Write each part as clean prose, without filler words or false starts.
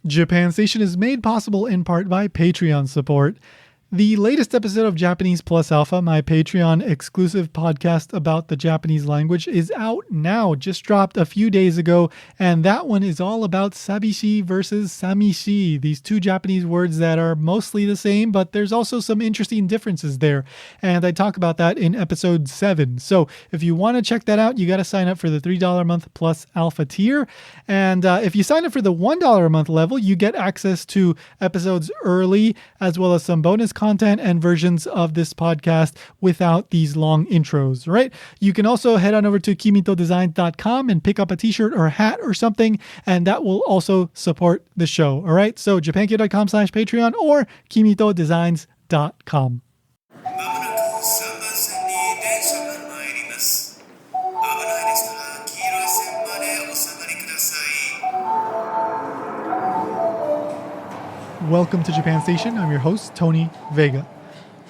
Japan Station is made possible in part by Patreon support. The latest episode of Japanese Plus Alpha, my Patreon exclusive podcast about the Japanese language, is out now, just dropped a few days ago, and that one is all about sabishi versus samishi, these two Japanese words that are mostly the same, but there's also some interesting differences there, and I talk about that in episode 7. So if you want to check that out, you got to sign up for the $3 a month Plus Alpha tier, and if you sign up for the $1 a month level, you get access to episodes early, as well as some bonus content and versions of this podcast without these long intros, right? You can also head on over to kimitodesign.com and pick up a t-shirt or a hat or something, and that will also support the show, all right? So japankyo.com/Patreon or kimitodesigns.com. Welcome to Japan Station. I'm your host, Tony Vega.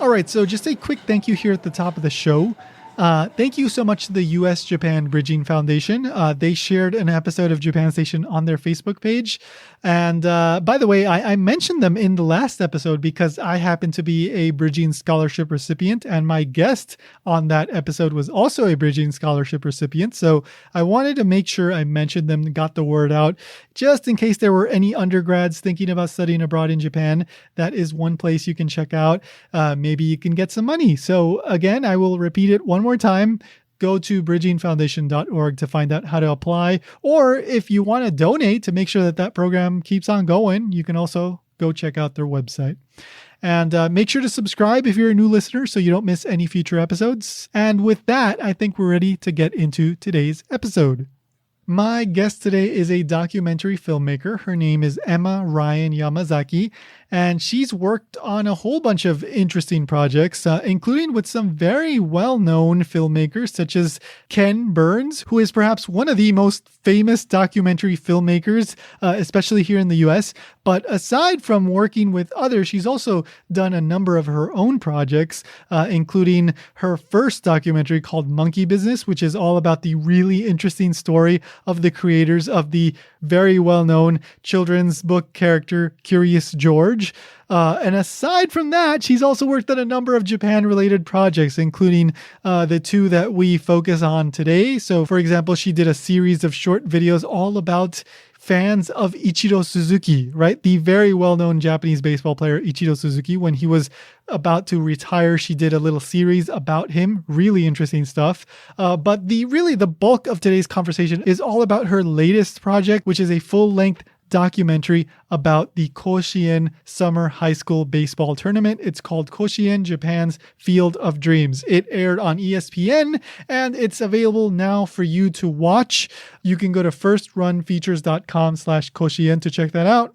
All right, so just a quick thank you here at the top of the show. Thank you so much to the U.S.-Japan Bridging Foundation. They shared an episode of Japan Station on their Facebook page. And by the way, I mentioned them in the last episode because I happen to be a Bridging Scholarship recipient, and my guest on that episode was also a Bridging Scholarship recipient. So I wanted to make sure I mentioned them and got the word out, just in case there were any undergrads thinking about studying abroad in Japan. That is one place you can check out. Maybe you can get some money. So again, I will repeat it one more time. Go to bridgingfoundation.org to find out how to apply. Or if you want to donate to make sure that that program keeps on going, you can also go check out their website. And make sure to subscribe if you're a new listener so you don't miss any future episodes. And with that, I think we're ready to get into today's episode. My guest today is a documentary filmmaker. Her name is Ema Ryan Yamazaki, and she's worked on a whole bunch of interesting projects, including with some very well-known filmmakers such as Ken Burns, who is perhaps one of the most famous documentary filmmakers, especially here in the US. But aside from working with others, she's also done a number of her own projects, including her first documentary called Monkey Business, which is all about the really interesting story of the creators of the very well-known children's book character Curious George. And aside from that, she's also worked on a number of Japan-related projects, including the two that we focus on today. So, for example, she did a series of short videos all about fans of Ichiro Suzuki, right? The very well-known Japanese baseball player Ichiro Suzuki. When he was about to retire, she did a little series about him. Really interesting stuff. But the bulk of today's conversation is all about her latest project, which is a full-length documentary about the Kōshien Summer High School Baseball Tournament. It's called Koshien, Japan's Field of Dreams. It aired on ESPN, and it's available now for you to watch. You can go to firstrunfeatures.com/Koshien to check that out.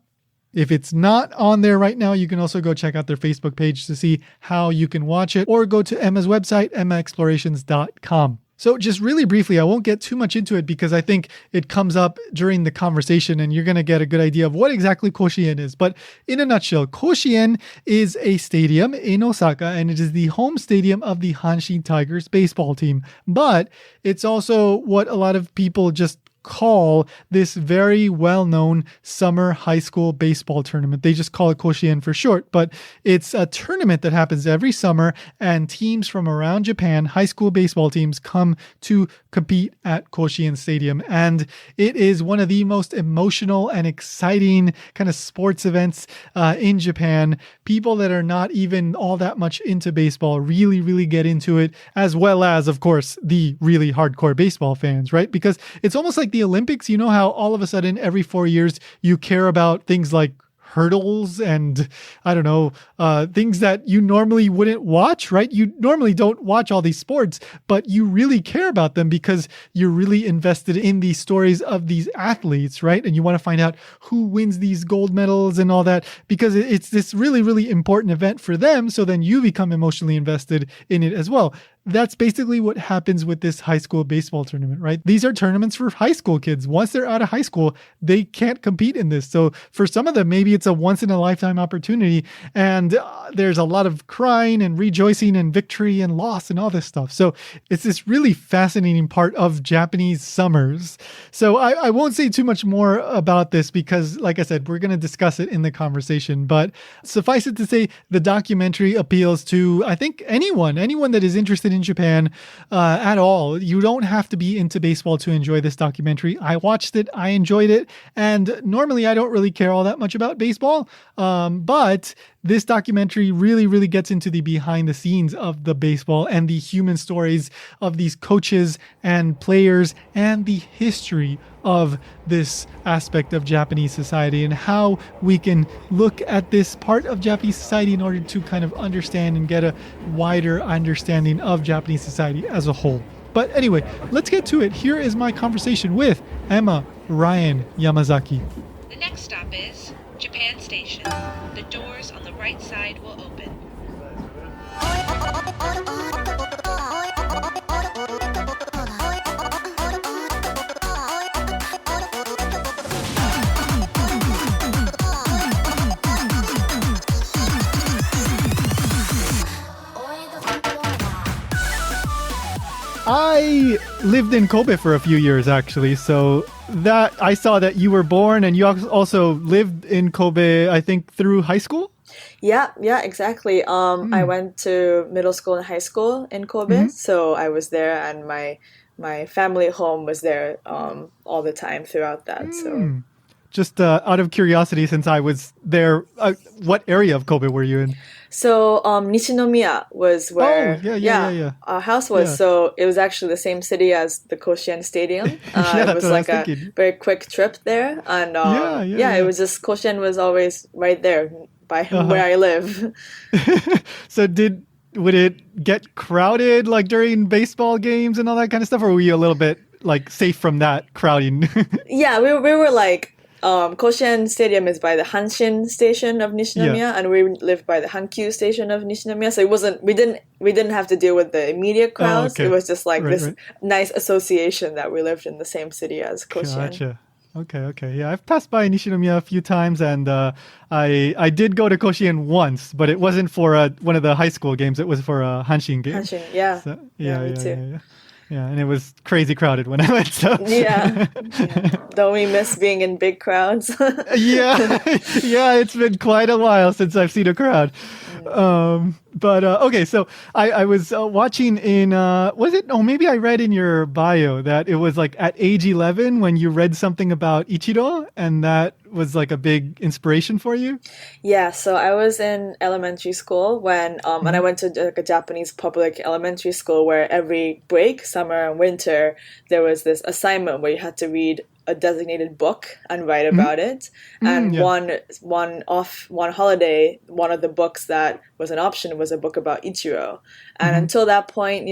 If it's not on there right now, you can also go check out their Facebook page to see how you can watch it, or go to Emma's website, emmaexplorations.com. So just really briefly, I won't get too much into it because I think it comes up during the conversation and you're going to get a good idea of what exactly Koshien is. But in a nutshell, Koshien is a stadium in Osaka, and it is the home stadium of the Hanshin Tigers baseball team. But it's also what a lot of people just call this very well-known summer high school baseball tournament. They just call it Koshien for short, but it's a tournament that happens every summer, and teams from around Japan, high school baseball teams, come to compete at Koshien Stadium. And it is one of the most emotional and exciting kind of sports events in Japan. People that are not even all that much into baseball really, really get into it, as well as, of course, the really hardcore baseball fans, right? Because it's almost like the Olympics. You know how all of a sudden every 4 years you care about things like hurdles and I don't know, things that you normally wouldn't watch, right? You normally don't watch all these sports, but you really care about them because you're really invested in the stories of these athletes, right? And you want to find out who wins these gold medals and all that, because it's this really, really important event for them. So then you become emotionally invested in it as well. that's basically what happens with this high school baseball tournament, right? These are tournaments for high school kids. Once they're out of high school, they can't compete in this. So for some of them, maybe it's a once in a lifetime opportunity. And there's a lot of crying and rejoicing and victory and loss and all this stuff. So it's this really fascinating part of Japanese summers. So I won't say too much more about this because, like I said, we're going to discuss it in the conversation. But suffice it to say, the documentary appeals to, I think, anyone that is interested in Japan at all. You don't have to be into baseball to enjoy this documentary. I watched it. I enjoyed it. And normally I don't really care all that much about baseball. But this documentary really, really gets into the behind the scenes of the baseball and the human stories of these coaches and players and the history of this aspect of Japanese society and how we can look at this part of Japanese society in order to kind of understand and get a wider understanding of Japanese society as a whole. But anyway, let's get to it. Here is my conversation with Ema Ryan Yamazaki. The next stop is Japan Station. The doors on the right side will open. I lived in Kobe for a few years, actually. So that I saw that you were born and you also lived in Kobe, I think, through high school? Yeah, exactly. I went to middle school and high school in Kobe, so I was there, and my family home was there all the time throughout that. So, just out of curiosity, since I was there, what area of Kobe were you in? So Nishinomiya was where our house was. Yeah. So it was actually the same city as the Koshien Stadium. It was like a very quick trip there, and it was just Koshien was always right there by where I live. So would it get crowded like during baseball games and all that kind of stuff, or were you a little bit like safe from that crowding? Yeah, we were like. Koshien Stadium is by the Hanshin station of Nishinomiya, and we lived by the Hankyu station of Nishinomiya. So it wasn't. We didn't have to deal with the immediate crowds. It was just like this nice association that we lived in the same city as Koshien. Gotcha. Okay. Yeah, I've passed by Nishinomiya a few times, and I did go to Koshien once, but it wasn't for one of the high school games. It was for a Hanshin game. Hanshin, yeah. So, me too. Yeah, and it was crazy crowded when I went. So. Yeah. Don't we miss being in big crowds? Yeah, it's been quite a while since I've seen a crowd. Okay, so I was watching in, was it? Oh, maybe I read in your bio that it was like at age 11 when you read something about Ichiro, and that was like a big inspiration for you? Yeah, so I was in elementary school when I went to like a Japanese public elementary school where every break, summer and winter, there was this assignment where you had to read a designated book and write about it. And one holiday, one of the books that was an option was a book about Ichiro. And until that point,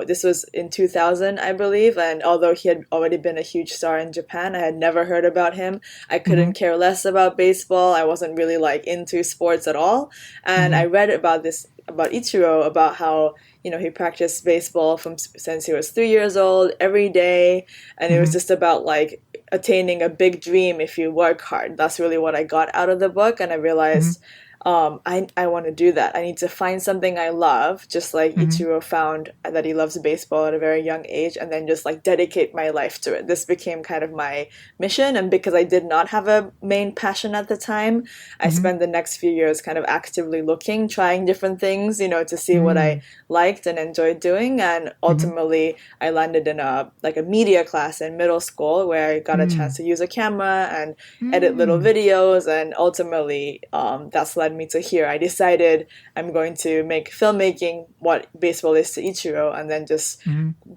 this was in 2000, I believe. And although he had already been a huge star in Japan, I had never heard about him. I couldn't care less about baseball. I wasn't really like into sports at all. And I read about Ichiro, about how, he practiced baseball since he was 3 years old every day. And it was just about like attaining a big dream if you work hard. That's really what I got out of the book. And I realized I want to do that. I need to find something I love, just like Ichiro found that he loves baseball at a very young age, and then just like dedicate my life to it. This became kind of my mission. And because I did not have a main passion at the time, I spent the next few years kind of actively looking, trying different things, to see what I liked and enjoyed doing. And ultimately I landed in a media class in middle school where I got a chance to use a camera and edit little videos. And ultimately that's led me to here. I decided I'm going to make filmmaking what baseball is to Ichiro, and then just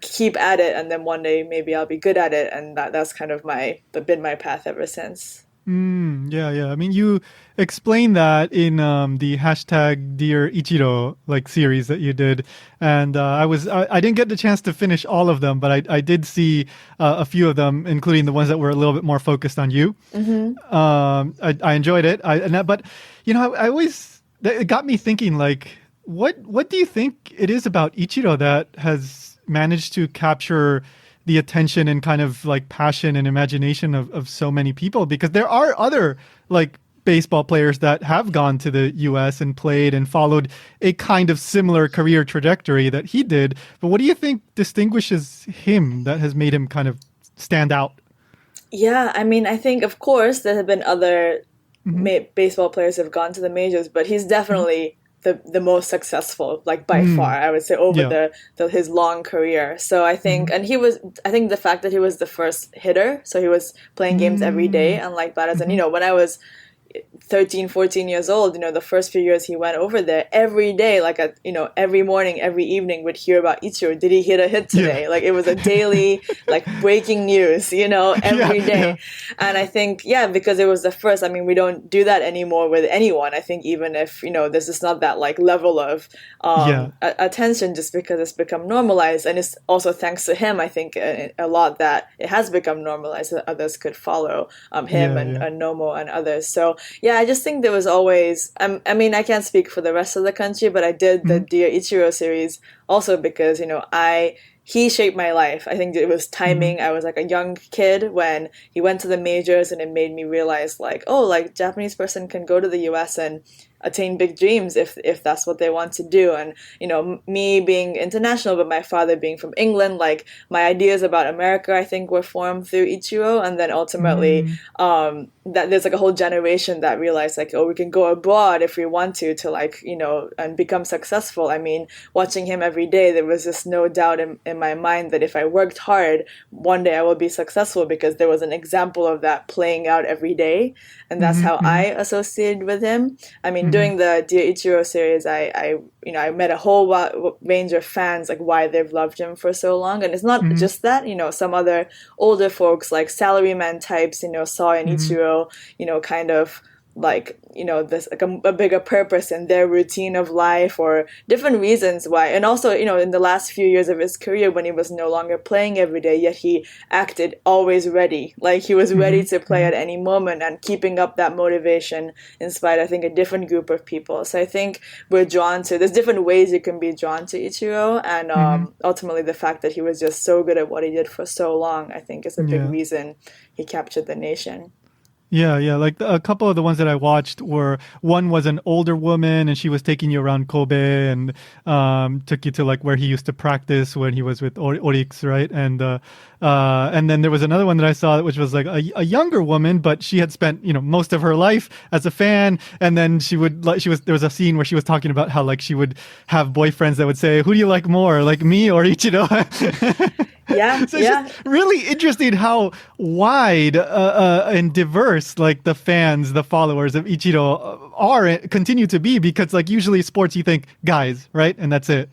keep at it, and then one day maybe I'll be good at it. And that's kind of been my path ever since. Yeah. I mean, you explained that in the hashtag Dear Ichiro series that you did, and I didn't get the chance to finish all of them, but I did see a few of them, including the ones that were a little bit more focused on you. I enjoyed it. But I always, it got me thinking, what do you think it is about Ichiro that has managed to capture the attention and kind of like passion and imagination of so many people? Because there are other like baseball players that have gone to the US and played and followed a kind of similar career trajectory that he did. But what do you think distinguishes him that has made him kind of stand out? Yeah, I mean, I think, of course, there have been other baseball players who have gone to the majors, but he's definitely the most successful, like by far, I would say, over his long career. So I think, and I think the fact that he was the first hitter, so he was playing games every day, unlike batters. And, when I was 13, 14 years old, the first few years he went over there every day, like every morning, every evening would hear about Ichiro. Did he hit a hit today? Like it was a daily, like breaking news, every day. And I think, because it was the first, I mean, we don't do that anymore with anyone. I think even if, there's just not that like level of attention just because it's become normalized. And it's also thanks to him, I think a lot that it has become normalized that others could follow him and Nomo and others. So I just think there was always, I mean, I can't speak for the rest of the country, but I did the Dear Ichiro series also because, he shaped my life. I think it was timing. I was like a young kid when he went to the majors, and it made me realize like, oh, like Japanese person can go to the US and attain big dreams if that's what they want to do. And me being international but my father being from England, like my ideas about America I think were formed through Ichiro. And then ultimately that there's like a whole generation that realized like, oh, we can go abroad if we want to like and become successful. I mean, watching him every day, there was just no doubt in my mind that if I worked hard, one day I will be successful, because there was an example of that playing out every day. And that's how I associated with him. I mean, during the Dear Ichiro series, I met a whole range of fans, like why they've loved him for so long. And it's not just that, some other older folks, like salaryman types, saw in Ichiro, kind of like, there's like a bigger purpose in their routine of life, or different reasons why. And also, in the last few years of his career, when he was no longer playing every day, yet he acted always ready. Like he was ready to play at any moment, and keeping up that motivation inspired, I think, a different group of people. So I think there's different ways you can be drawn to Ichiro. And ultimately the fact that he was just so good at what he did for so long, I think is a big reason he captured the nation. Yeah. Like a couple of the ones that I watched one was an older woman, and she was taking you around Kobe and took you to like where he used to practice when he was with Orix, right? And then there was another one that I saw which was like a younger woman, but she had spent most of her life as a fan. And then there was a scene where she was talking about how like she would have boyfriends that would say, "Who do you like more, like me or Ichiro?" Yeah, so it's just really interesting how wide and diverse like the fans, the followers of Ichiro continue to be, because like usually sports you think guys, right? And that's it.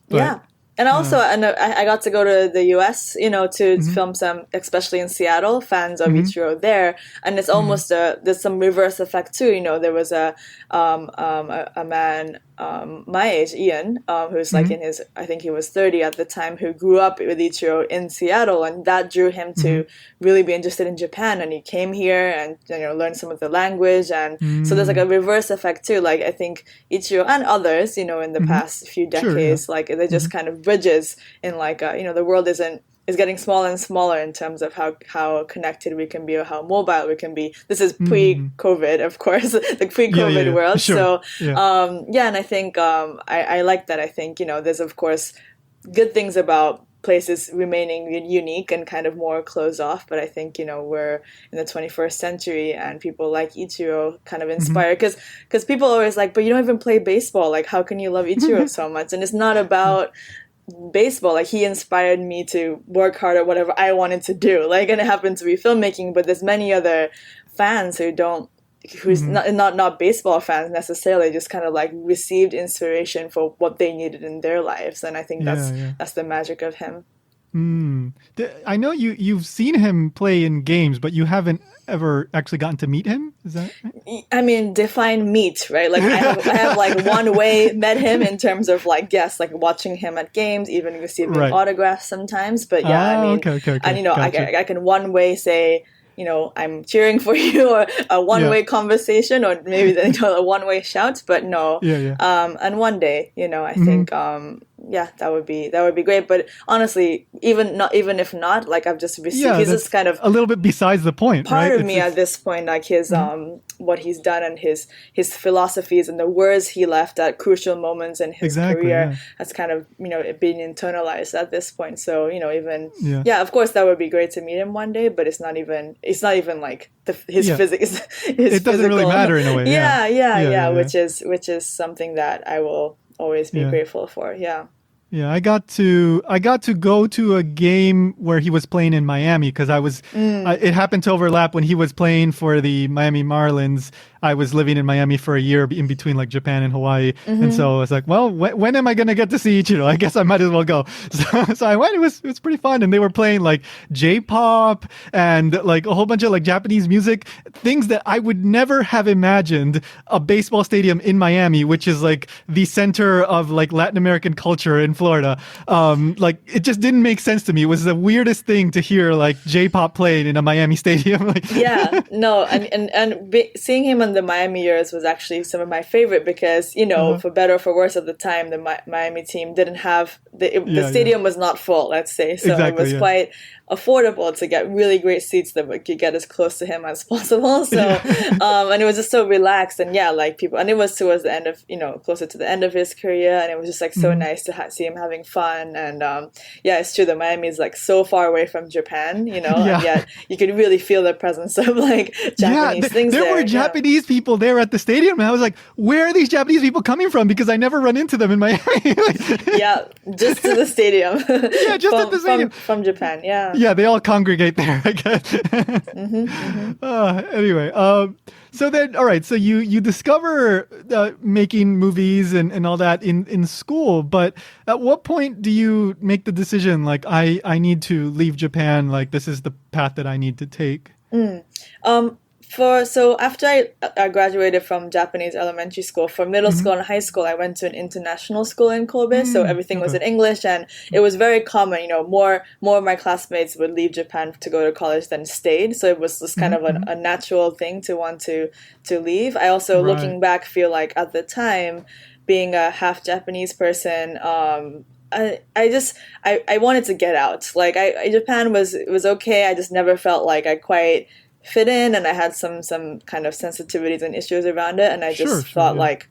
But, and also, I got to go to the US, to film some, especially in Seattle, fans of Ichiro there. And it's almost there's some reverse effect too. There was a man my age, Ian, who's like in his, I think he was 30 at the time, who grew up with Ichiro in Seattle, and that drew him to really be interested in Japan. And he came here and learned some of the language, and so there's like a reverse effect too. Like I think Ichiro and others, in the past few decades, like they're just kind of bridges in like the world is getting smaller and smaller in terms of how connected we can be, or how mobile we can be. This is pre-COVID, of course, the pre-COVID world. Sure. So, and I think I like that. I think, there's, of course, good things about places remaining unique and kind of more closed off. But I think, we're in the 21st century, and people like Ichiro kind of inspire, because people are always like, but you don't even play baseball. Like, how can you love Ichiro so much? And it's not about baseball. Like, he inspired me to work hard at whatever I wanted to do. Like, and it happened to be filmmaking, but there's many other fans who's not baseball fans necessarily, just kind of like received inspiration for what they needed in their lives. And I think that's the magic of him. I know you've seen him play in games, but you haven't ever actually gotten to meet him. Is that right? I mean, define meet, right? Like I have like one way met him in terms of like, yes, like watching him at games, even receiving autographs sometimes. But I mean, okay. And Gotcha. I can one way say I'm cheering for you, or a one-way conversation, or maybe a one-way shout, but no. And one day, I think that would be great. But honestly, even if not, like I've just received, he's just kind of a little bit besides the point, part right? of me at this point, like his what he's done and his philosophies and the words he left at crucial moments in his career has kind of been internalized at this point. So of course that would be great to meet him one day, but it's not even like his physics. It doesn't really matter in a way. Which is something that I will always be grateful for. Yeah, I got to go to a game where he was playing in Miami because it happened to overlap when he was playing for the Miami Marlins. I was living in Miami for a year in between like Japan and Hawaii. And so I was like, well, when am I going to get to see Ichiro? I guess I might as well go. So I went. It was pretty fun. And they were playing like J-pop and like a whole bunch of like Japanese music, things that I would never have imagined a baseball stadium in Miami, which is like the center of like Latin American culture in Florida. Like it just didn't make sense to me. It was the weirdest thing to hear like J-pop playing in a Miami stadium. Seeing him in the Miami years was actually some of my favorite because, for better or for worse at the time, the Miami team didn't have, the stadium was not full, let's say. So it was quite affordable to get really great seats that we could get as close to him as possible. So, and it was just so relaxed and like people, and it was towards the end of, closer to the end of his career. And it was just like so nice to see him having fun. And it's true that Miami is like so far away from Japan, and yet you could really feel the presence of like Japanese things there. There were Japanese people there at the stadium. And I was like, where are these Japanese people coming from? Because I never run into them in Miami. Just to the stadium. Just at the stadium. From Japan, Yeah, they all congregate there, I guess. Anyway, so then, all right, so you discover making movies and all that in school, but at what point do you make the decision, like, I need to leave Japan, like, this is the path that I need to take? So after I graduated from Japanese elementary school, for middle school and high school, I went to an international school in Kobe. So everything was in English, and it was very common. More of my classmates would leave Japan to go to college than stayed. So it was just kind of a natural thing to want to leave. I also, looking back, feel like at the time, being a half Japanese person, I wanted to get out. Like Japan was okay. I just never felt like I quite fit in, and I had some kind of sensitivities and issues around it, and I just thought like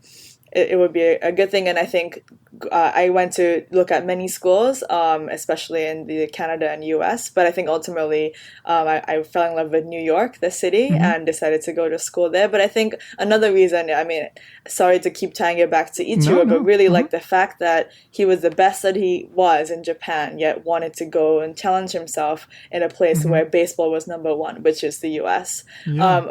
it would be a good thing. And I think I went to look at many schools, especially in the Canada and US, but I think ultimately I fell in love with New York, the city, and decided to go to school there. But I think another reason, I mean, sorry to keep tying it back to Ichiro, but really like the fact that he was the best that he was in Japan, yet wanted to go and challenge himself in a place where baseball was number one, which is the US.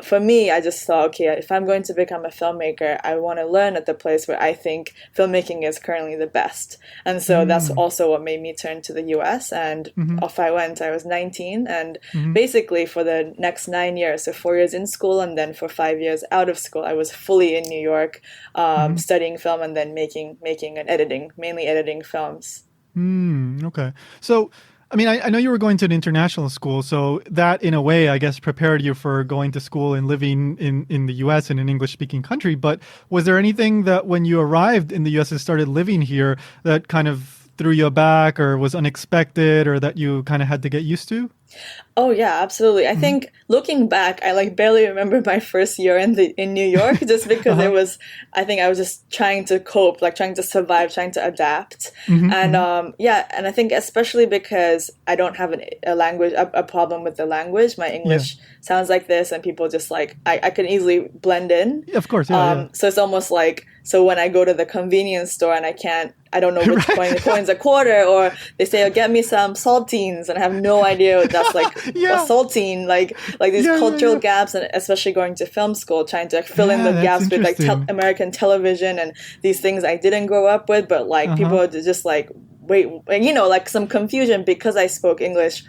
For me, I just thought, okay, if I'm going to become a filmmaker, I want to learn at the place where I think filmmaking is currently the best. And so that's also what made me turn to the US, and off I went. I was 19, and basically for the next 9 years, so 4 years in school and then for 5 years out of school, I was fully in New York, studying film and then making and editing, mainly editing films. Okay. So I mean, I know you were going to an international school, so that in a way, I guess, prepared you for going to school and living in the U.S. in an English-speaking country. But was there anything that when you arrived in the U.S. and started living here that kind of threw you aback or was unexpected or that you kind of had to get used to? Oh yeah, absolutely. I think looking back, I like barely remember my first year in New York, just because it was, I think I was just trying to cope, like trying to survive, trying to adapt. And and I think especially because I don't have a problem with the language. My English sounds like this, and people just like, I can easily blend in. Of course, So it's almost like, so when I go to the convenience store and I don't know which coin's a quarter, or they say, oh, get me some saltines, and I have no idea what that's like, a saltine, like these cultural gaps, and especially going to film school, trying to fill in the gaps with like American television and these things I didn't grow up with, but like people are just like, wait, like some confusion because I spoke English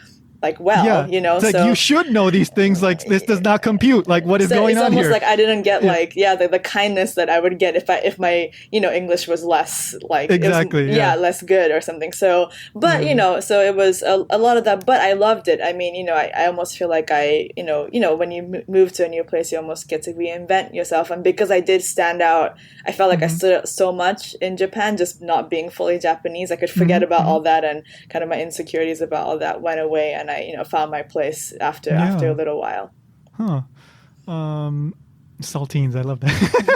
well, you know. It's like, so you should know these things. Like, this does not compute. Like, what is going on here? It's almost like I didn't get the kindness that I would get if my English was less less good or something. So, but so it was a lot of that. But I loved it. I mean, I almost feel like when you move to a new place, you almost get to reinvent yourself. And because I did stand out, I felt like I stood out so much in Japan, just not being fully Japanese. I could forget about all that, and kind of my insecurities about all that went away, and I found my place after a little while. Saltines, I love that.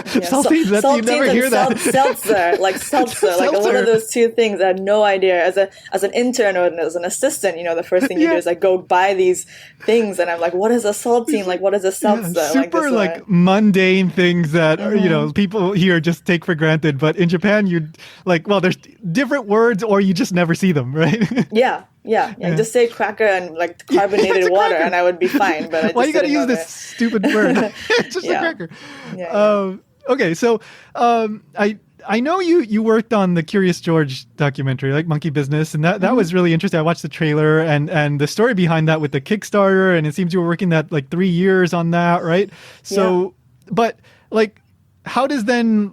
Saltines, you never hear that. Seltzer, like one of those two things. I had no idea. As an intern or as an assistant, the first thing you do is go buy these things, and I'm like, what is a saltine? Like, what is a seltzer? Super mundane things that people here just take for granted. But in Japan, there's different words, or you just never see them, right? Yeah. Just say cracker and carbonated water, and I would be fine. But why you gotta use this stupid word? It's just a cracker. Okay, so I know you worked on the Curious George documentary, like Monkey Business, and that was really interesting. I watched the trailer and the story behind that with the Kickstarter, and it seems you were working that 3 years on that, right? So, but how does then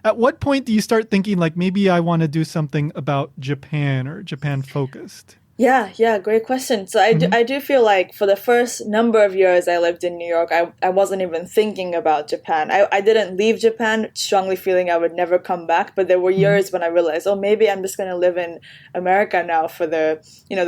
at what point do you start thinking maybe I want to do something about Japan or Japan focused? Yeah, great question. So I do feel like for the first number of years I lived in New York, I wasn't even thinking about Japan. I didn't leave Japan strongly feeling I would never come back, but there were years when I realized, maybe I'm just going to live in America now for the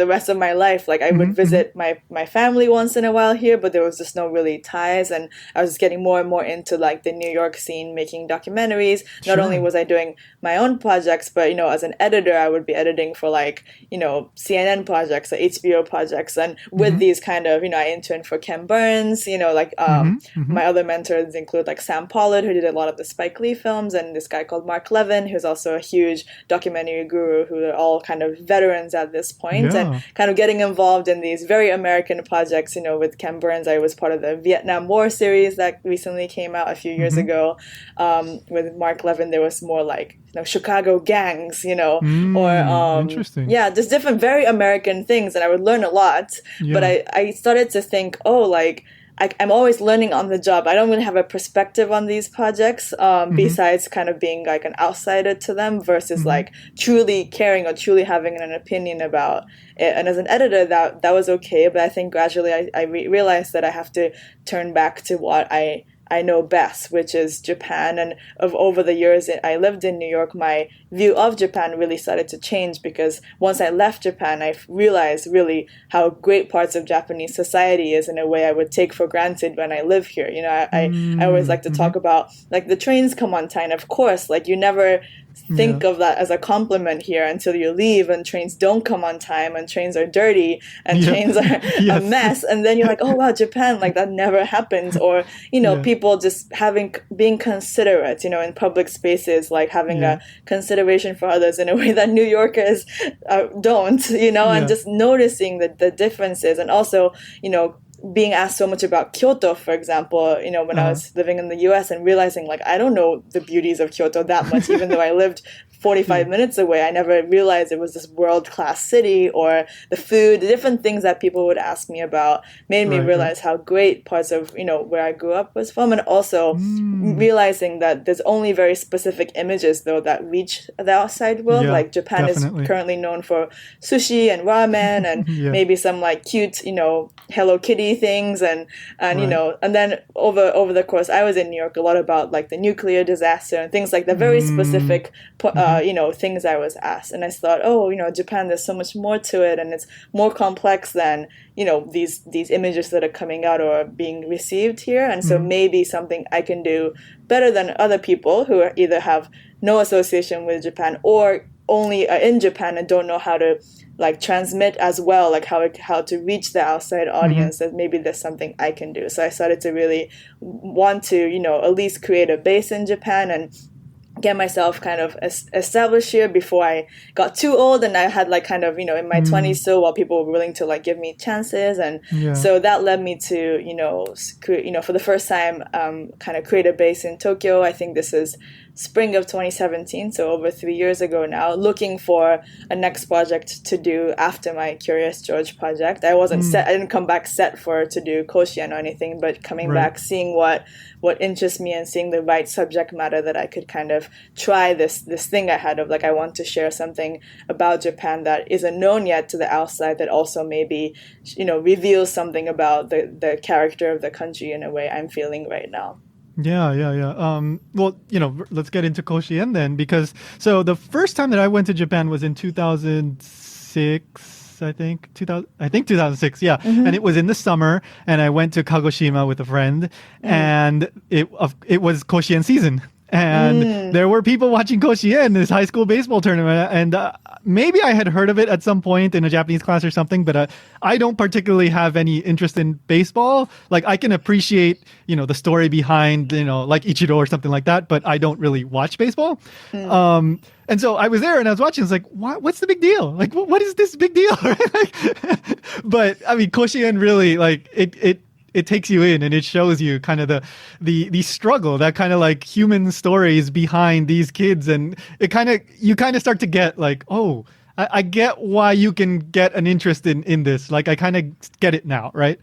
rest of my life. I would visit my family once in a while here, but there was just no really ties, and I was getting more and more into the New York scene, making documentaries. Not only was I doing my own projects, but as an editor, I would be editing for CNN projects, HBO projects, and with these kind of, I interned for Ken Burns, my other mentors include Sam Pollard, who did a lot of the Spike Lee films, and this guy called Mark Levin, who's also a huge documentary guru, who are all kind of veterans at this point, and kind of getting involved in these very American projects. With Ken Burns, I was part of the Vietnam War series that recently came out a few years ago. With Mark Levin, there was more Chicago gangs, or interesting. Just different very American things, and I would learn a lot. But I started to think, I'm always learning on the job. I don't really have a perspective on these projects, besides kind of being an outsider to them versus truly caring or truly having an opinion about it. And as an editor, that was okay. But I think gradually I realized that I have to turn back to what I know best, which is Japan. And over the years I lived in New York, my view of Japan really started to change, because once I left Japan, I realized really how great parts of Japanese society is in a way I would take for granted when I live here. I always like to talk about the trains come on time. Of course, you never think of that as a compliment here until you leave and trains don't come on time and trains are dirty and trains are a mess, and then you're like, oh wow, Japan, that never happens. Or people just being considerate in public spaces, having a consideration for others in a way that New Yorkers don't, and just noticing the differences. And also being asked so much about Kyoto, for example, when I was living in the US, and realizing I don't know the beauties of Kyoto that much, even though I lived 45 minutes away. I never realized it was this world-class city, or the food, the different things that people would ask me about made me realize how great parts of, where I grew up was from. And also realizing that there's only very specific images, though, that reach the outside world. Japan is currently known for sushi and ramen and maybe some cute, Hello Kitty things. And then over the course, I was in New York a lot about the nuclear disaster and things like that, very specific things I was asked. And I thought, Japan, there's so much more to it, and it's more complex than, these images that are coming out or being received here. And so maybe something I can do better than other people who either have no association with Japan or only are in Japan and don't know how to transmit as well, how to reach the outside audience, that maybe there's something I can do. So I started to really want to, at least create a base in Japan and get myself kind of established here before I got too old, and I had in my 20s still, while people were willing to give me chances. And so that led me to for the first time kind of create a base in Tokyo. I think this is spring of 2017, so over 3 years ago now, looking for a next project to do after my Curious George project. I wasn't set, I didn't come back set to do Koshien or anything, but coming back, seeing what interests me and seeing the right subject matter that I could kind of try this thing I had of like, I want to share something about Japan that isn't known yet to the outside, that also maybe, reveals something about the character of the country in a way I'm feeling right now. Yeah. Well, let's get into Koshien then, because so the first time that I went to Japan was in 2006, I think 2006. Yeah. And it was in the summer, and I went to Kagoshima with a friend, and it was Koshien season. And there were people watching Koshien, this high school baseball tournament. And maybe I had heard of it at some point in a Japanese class or something, but I don't particularly have any interest in baseball. Like, I can appreciate, the story behind, like Ichiro or something like that, but I don't really watch baseball. And so I was there and I was watching. It's like, what's the big deal? Like, what is this big deal? But I mean, Koshien really, like, it takes you in and it shows you kind of the struggle, that kind of like human stories behind these kids. And you kind of start to get like, oh, I get why you can get an interest in this. Like, I kind of get it now. Right.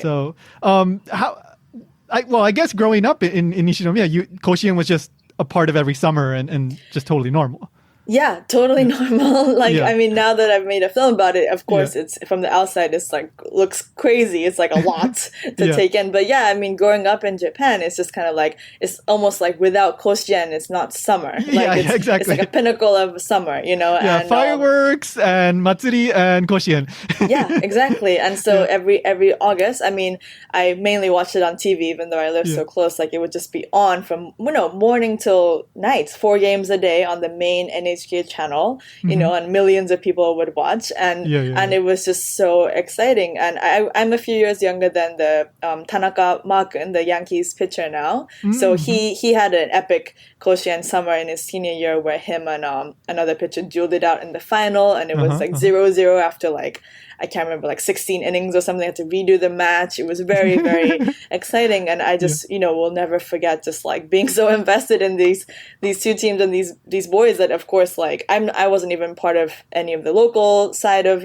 So, I guess growing up in Nishinomiya, Koshien was just a part of every summer and just totally normal. Yeah, totally normal. I mean, now that I've made a film about it, of course, it's from the outside, it's like, looks crazy. It's like a lot to take in. But yeah, I mean, growing up in Japan, it's just kind of like, it's almost like without Koshien, it's not summer. Exactly. It's like a pinnacle of summer, Yeah, and, fireworks and matsuri and Koshien. Yeah, exactly. And so every August, I mean, I mainly watched it on TV, even though I live so close. Like, it would just be on from, morning till night, 4 games a day on the main NHK channel, and millions of people would watch, and it was just so exciting. And I'm a few years younger than the Tanaka Makun, the Yankees pitcher now. So he had an epic Koshien summer in his senior year where him and another pitcher dueled it out in the final, and it was 0-0 after like, I can't remember, like 16 innings or something. I had to redo the match. It was very, very exciting. And I just, will never forget just like being so invested in these two teams and these boys that, of course, like I wasn't even part of any of the local side of,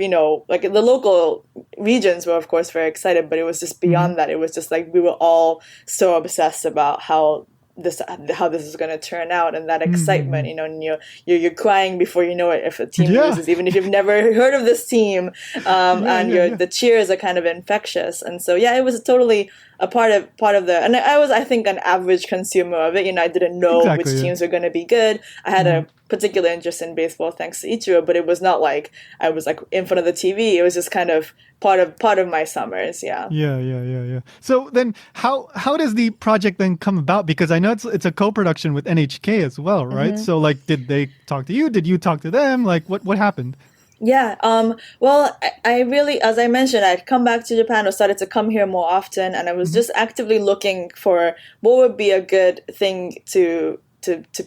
like the local regions were, of course, very excited. But it was just beyond that. It was just like we were all so obsessed about how this is going to turn out, and that excitement, and you're crying before you know it if a team loses, even if you've never heard of this team, and the cheers are kind of infectious. And so it was totally a part of the, and I was, I think, an average consumer of it. I didn't know which teams were going to be good. I had a particular interest in baseball thanks to Ichiro, but it was not like I was like in front of the TV. It was just kind of part of my summers. Yeah. So then how does the project then come about? Because I know it's a co-production with NHK as well, right? So like, did they talk to you? Did you talk to them? Like, what happened? Yeah. Well, I really, as I mentioned, I'd come back to Japan or started to come here more often, and I was just actively looking for what would be a good thing to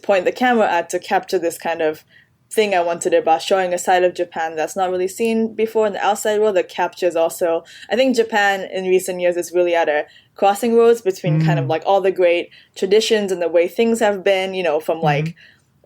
point the camera at to capture this kind of thing I wanted about, showing a side of Japan that's not really seen before in the outside world, that captures also, I think Japan in recent years is really at a crossing roads between kind of like all the great traditions and the way things have been, from like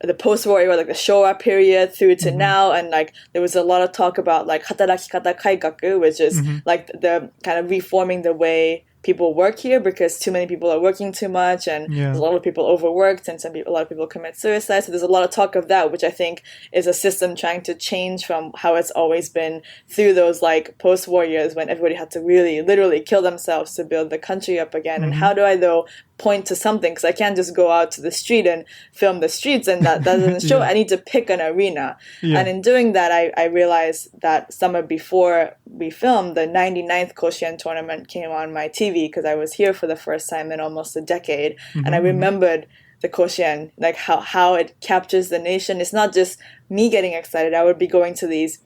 the post-war era, like the Showa period through to now. And like there was a lot of talk about like hatarakikata kaigaku, which is like the kind of reforming the way people work here, because too many people are working too much, and there's a lot of people overworked, and a lot of people commit suicide. So there's a lot of talk of that, which I think is a system trying to change from how it's always been through those like post-war years when everybody had to really literally kill themselves to build the country up again. And how do I though point to something, because I can't just go out to the street and film the streets, and that doesn't show. I need to pick an arena. And in doing that, I realized that summer before we filmed, the 99th Koshien tournament came on my TV, because I was here for the first time in almost a decade. And I remembered the Koshien, like how it captures the nation. It's not just me getting excited. I would be going to these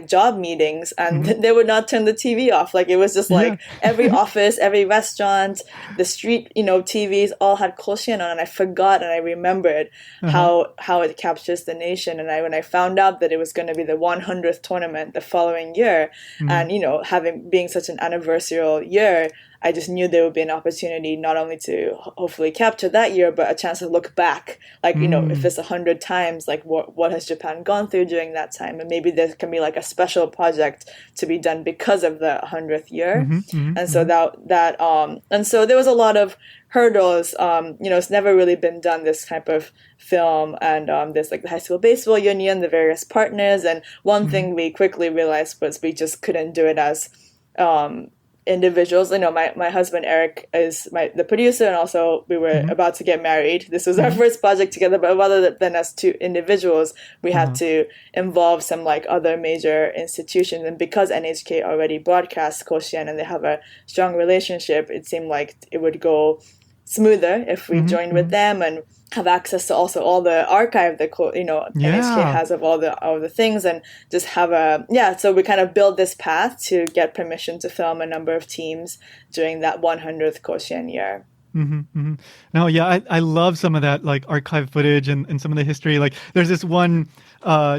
job meetings, and they would not turn the TV off. Like, it was just like every office, every restaurant, the street, TVs all had Koshien on, and I forgot and I remembered how it captures the nation. And when I found out that it was going to be the 100th tournament the following year, and being such an anniversarial year, I just knew there would be an opportunity not only to hopefully capture that year, but a chance to look back, like, you know, if it's 100 times, like what has Japan gone through during that time? And maybe there can be like a special project to be done because of the 100th year. And so and so there was a lot of hurdles. You know, it's never really been done, this type of film, and there's like the high school baseball union, the various partners, and one thing we quickly realized was we just couldn't do it as individuals. You know, my husband Erik is the producer, and also we were about to get married. This was our first project together, but rather than as two individuals, we had to involve some like other major institutions. And because NHK already broadcasts Koshien and they have a strong relationship, it seemed like it would go smoother if we joined with them and have access to also all the archive that NHK has of all the things, and just have so we kind of build this path to get permission to film a number of teams during that 100th Koshien year. No, yeah, I love some of that like archive footage and some of the history. Like there's this one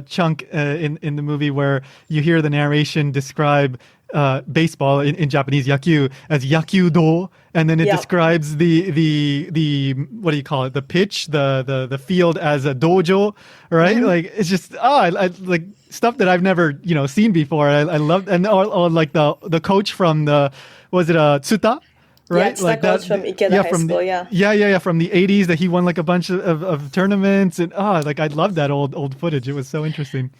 chunk in the movie where you hear the narration describe baseball in Japanese Yakyū as Yakyū-do, and then it describes the what do you call it, the pitch, the field as a dojo, right? Like it's just I like stuff that I've never seen before. I love, and or like the coach from was it Tsuta? Right, yeah, like that from Ikeda High School, from the 80s, that he won like a bunch of tournaments, and like I love that old footage. It was so interesting.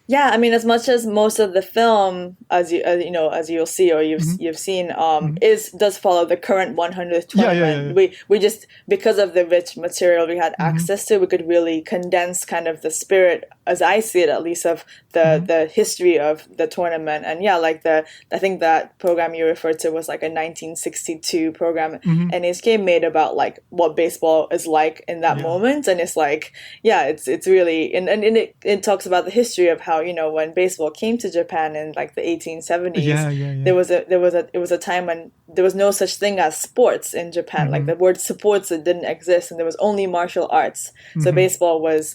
Yeah, I mean, as much as most of the film, as you'll see or you've seen, does follow the current 100th tournament. We just, because of the rich material we had access to, we could really condense kind of the spirit, as I see it at least, of the history of the tournament. And I think that program you referred to was like a 1962 program, and NHK made about like what baseball is like in that moment, and it's like it's really and it talks about the history of how when baseball came to Japan in like the 1870s, it was a time when there was no such thing as sports in Japan. Like the word sports, it didn't exist, and there was only martial arts. So baseball was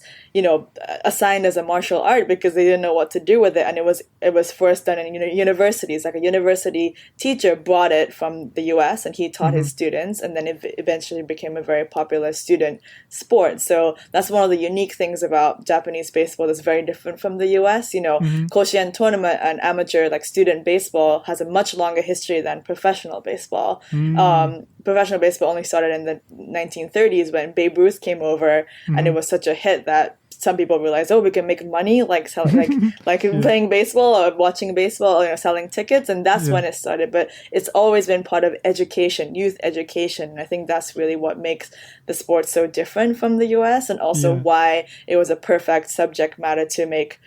assigned as a martial art because they didn't know what to do with it, and it was first done in universities. Like a university teacher brought it from the U.S. and he taught his students, and then it eventually became a very popular student sport. So that's one of the unique things about Japanese baseball that's very different from the U.S. Koshien tournament and amateur like student baseball has a much longer history than professional baseball. Professional baseball only started in the 1930s when Babe Ruth came over, and it was such a hit that some people realized, we can make money like selling, like playing baseball or watching baseball, or selling tickets, and that's when it started. But it's always been part of education, youth education, and I think that's really what makes the sport so different from the U.S. and also why it was a perfect subject matter to make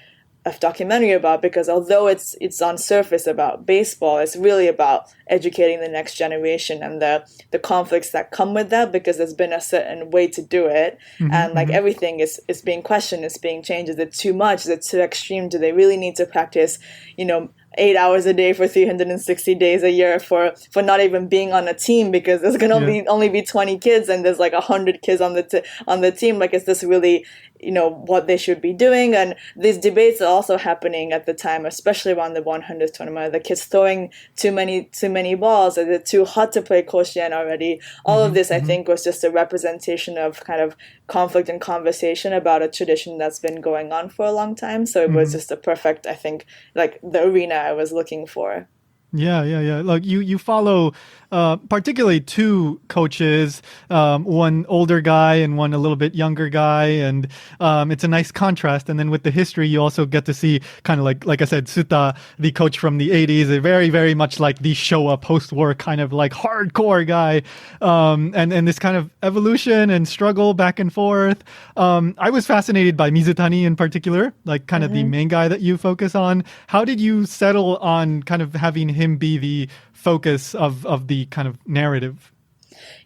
a documentary about, because although it's on surface about baseball, it's really about educating the next generation and the conflicts that come with that, because there's been a certain way to do it, and like everything is being questioned, it's being changed. Is it too much? Is it too extreme? Do they really need to practice 8 hours a day for 360 days a year for not even being on a team, because there's gonna only be 20 kids and there's like 100 kids on the team? Like, is this really what they should be doing? And these debates are also happening at the time, especially around the 100th tournament. The kids throwing too many balls. Is it too hot to play Koshien already? All of this, I think, was just a representation of kind of conflict and conversation about a tradition that's been going on for a long time. So it was just a perfect, I think, like the arena I was looking for. Yeah. Like you follow particularly two coaches, one older guy and one a little bit younger guy, and it's a nice contrast. And then with the history, you also get to see kind of like I said, Tsuta, the coach from the 80s, a very, very much like the Showa post-war kind of like hardcore guy, and this kind of evolution and struggle back and forth. I was fascinated by Mizutani in particular, like kind of the main guy that you focus on. How did you settle on kind of having him be the focus of the kind of narrative?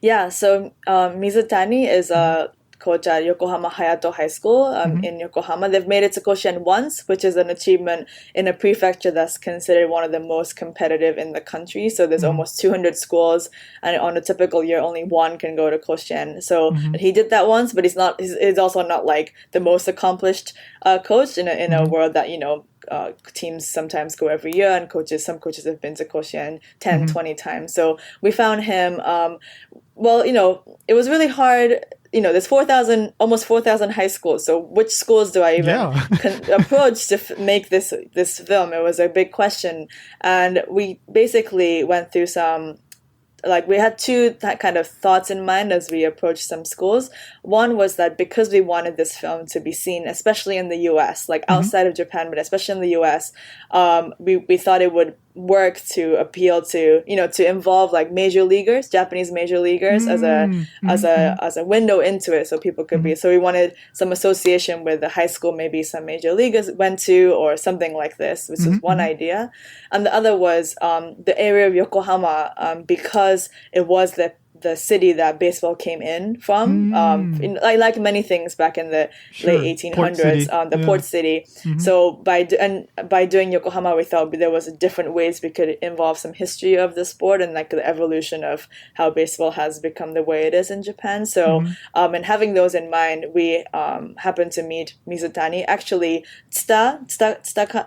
Yeah, so Mizutani is a coach at Yokohama Hayato High School in Yokohama. They've made it to Koshien once, which is an achievement in a prefecture that's considered one of the most competitive in the country. So there's almost 200 schools, and on a typical year, only one can go to Koshien. So he did that once, but he's also not like the most accomplished coach in a world that, teams sometimes go every year, and some coaches have been to Koshien 10, 20 times. So we found him, it was really hard. There's almost 4,000 high schools. So which schools do I even approach to make this film? It was a big question. And we basically went through we had two kind of thoughts in mind as we approached some schools. One was that because we wanted this film to be seen, especially in the US, like outside of Japan, but especially in the US, we thought it would work to appeal to, to involve like major leaguers, Japanese major leaguers as a window into it, so people could be. So we wanted some association with the high school, maybe some major leaguers went to, or something like this, which is one idea. And the other was the area of Yokohama, because it was the city that baseball came in from, like many things back in the late 1800s, the port city. So by doing Yokohama, we thought there was different ways we could involve some history of the sport and like the evolution of how baseball has become the way it is in Japan. So and having those in mind, we happened to meet Mizutani. Actually, Tsuta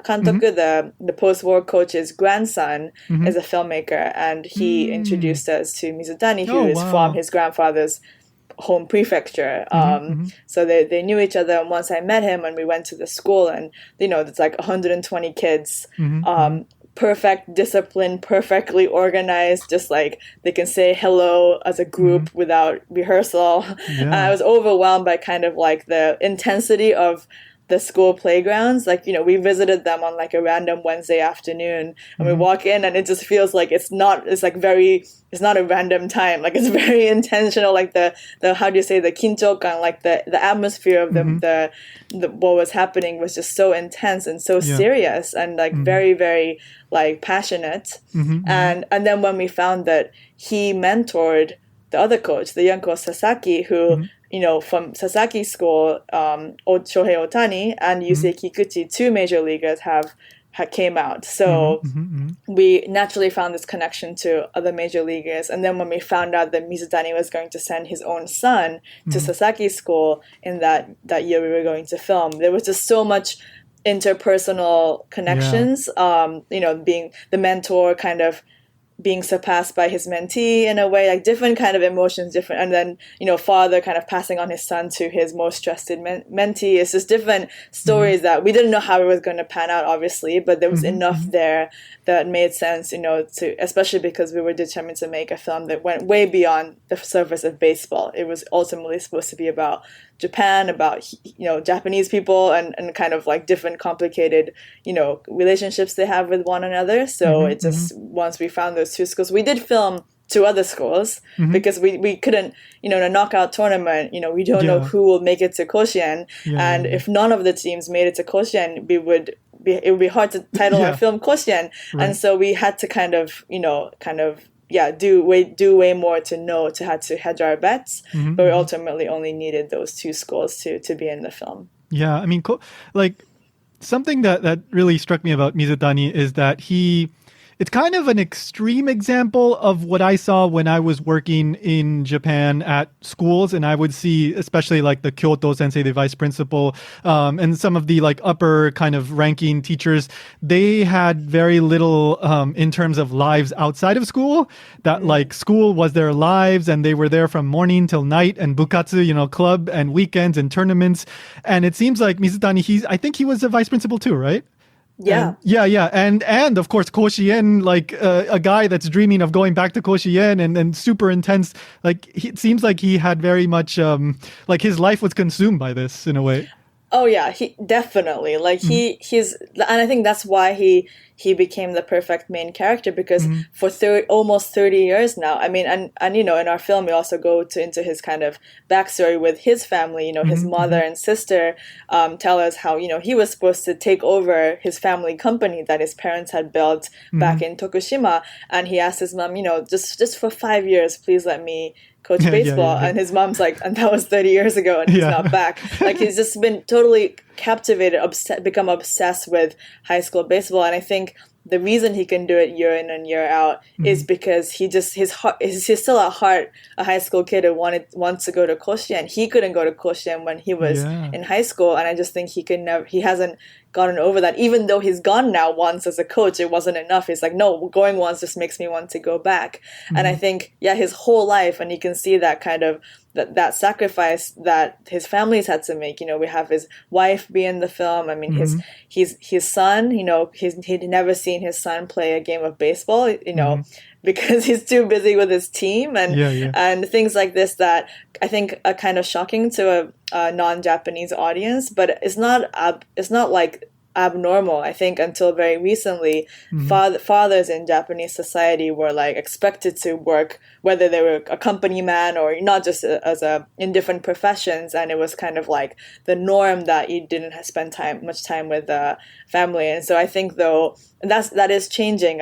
Kantoku, the post-war coach's grandson, is a filmmaker, and he introduced us to Mizutani, who is from his grandfather's home prefecture. So they knew each other. And once I met him and we went to the school, and it's like 120 kids, perfect discipline, perfectly organized, just like they can say hello as a group without rehearsal. And I was overwhelmed by kind of like the intensity of the school playgrounds. Like, we visited them on like a random Wednesday afternoon, and we walk in and it just feels like it's not a random time. Like, it's very intentional. Like the how do you say, the kinchokan, like the atmosphere of the what was happening was just so intense and so serious and like very, very like passionate. And then when we found that he mentored the other coach, the young coach Sasaki, who from Sasaki school, Shohei Ohtani and Yusei Kikuchi, two major leaguers came out. So we naturally found this connection to other major leaguers. And then when we found out that Mizutani was going to send his own son to Sasaki school in that year we were going to film, there was just so much interpersonal connections, being the mentor, kind of being surpassed by his mentee in a way, like different kind of emotions, different. And then, father kind of passing on his son to his most trusted mentee. It's just different stories that we didn't know how it was going to pan out, obviously, but there was enough there that made sense, especially because we were determined to make a film that went way beyond the surface of baseball. It was ultimately supposed to be about Japan, about, Japanese people and kind of like different complicated, relationships they have with one another. So it just, once we found those two schools, we did film two other schools because we couldn't, in a knockout tournament, we don't know who will make it to Koshien. And if none of the teams made it to Koshien, it would be hard to title our film Koshien. And so we had to kind of do way more to hedge our bets. But we ultimately only needed those two schools to be in the film. Yeah, I mean, like something that really struck me about Mizutani is that it's kind of an extreme example of what I saw when I was working in Japan at schools, and I would see especially like the Kōtō sensei, the vice principal, and some of the like upper kind of ranking teachers. They had very little in terms of lives outside of school. That like school was their lives, and they were there from morning till night, and bukatsu, club and weekends and tournaments. And it seems like Mizutani, I think he was a vice principal too, right? Yeah. And of course, Koshien, like a guy that's dreaming of going back to Koshien and super intense. Like, it seems like he had very much, like his life was consumed by this in a way. Oh yeah, he definitely, like he's, and I think that's why he he became the perfect main character because for almost 30 years now, I mean, and you know, in our film we also go into his kind of backstory with his family. You know, his mother and sister tell us how, you know, he was supposed to take over his family company that his parents had built back in Tokushima, and he asked his mom, you know, just for 5 years, please let me coach baseball. And his mom's like, and that was 30 years ago, and he's not back. Like, he's just been totally captivated, become obsessed with high school baseball. And I think the reason he can do it year in and year out is because he's still at heart a high school kid who wants to go to Koshien. He couldn't go to Koshien when he was in high school, and I just think he hasn't gotten over that. Even though he's gone now once as a coach, it wasn't enough. He's like, no, going once just makes me want to go back. And I think, his whole life, and you can see that kind of that sacrifice that his family's had to make. You know, we have his wife be in the film. I mean, his son, you know, he'd never seen his son play a game of baseball, you know, because he's too busy with his team and things like this that I think are kind of shocking to a non-Japanese audience, but it's not like abnormal. I think until very recently, fathers in Japanese society were like expected to work, whether they were a company man or not, just in different professions, and it was kind of like the norm that you didn't spend much time with family. And so I think though that is changing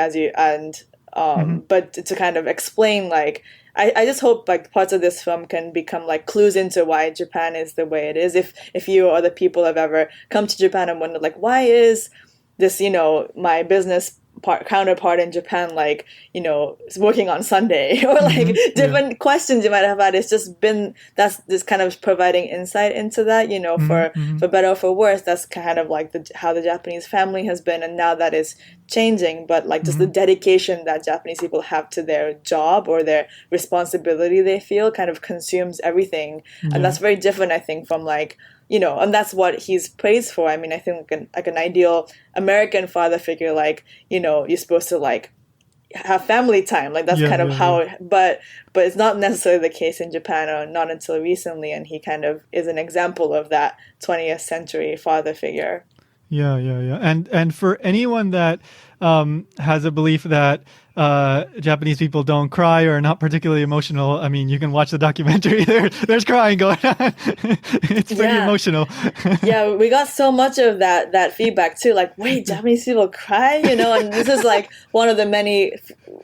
but to kind of explain, like, I just hope like parts of this film can become like clues into why Japan is the way it is. If you or other people have ever come to Japan and wondered like, why is this, you know, my business counterpart in Japan, like, you know, is working on Sunday, or like different questions you might have had. It's just been, that's this kind of providing insight into that, you know, for better or for worse. That's kind of like how the Japanese family has been, and now that is changing. But like just the dedication that Japanese people have to their job or their responsibility they feel kind of consumes everything, and that's very different, I think, from like, you know, and that's what he's praised for. I mean, I think like an ideal American father figure, like, you know, you're supposed to like have family time, like that's kind of how. But it's not necessarily the case in Japan, or not until recently. And he kind of is an example of that 20th century father figure. Yeah. And for anyone that has a belief that Japanese people don't cry or are not particularly emotional, I mean, you can watch the documentary. There's crying going on. It's pretty emotional. We got so much of that feedback too. Like, wait, Japanese people cry, you know? And this is like one of the many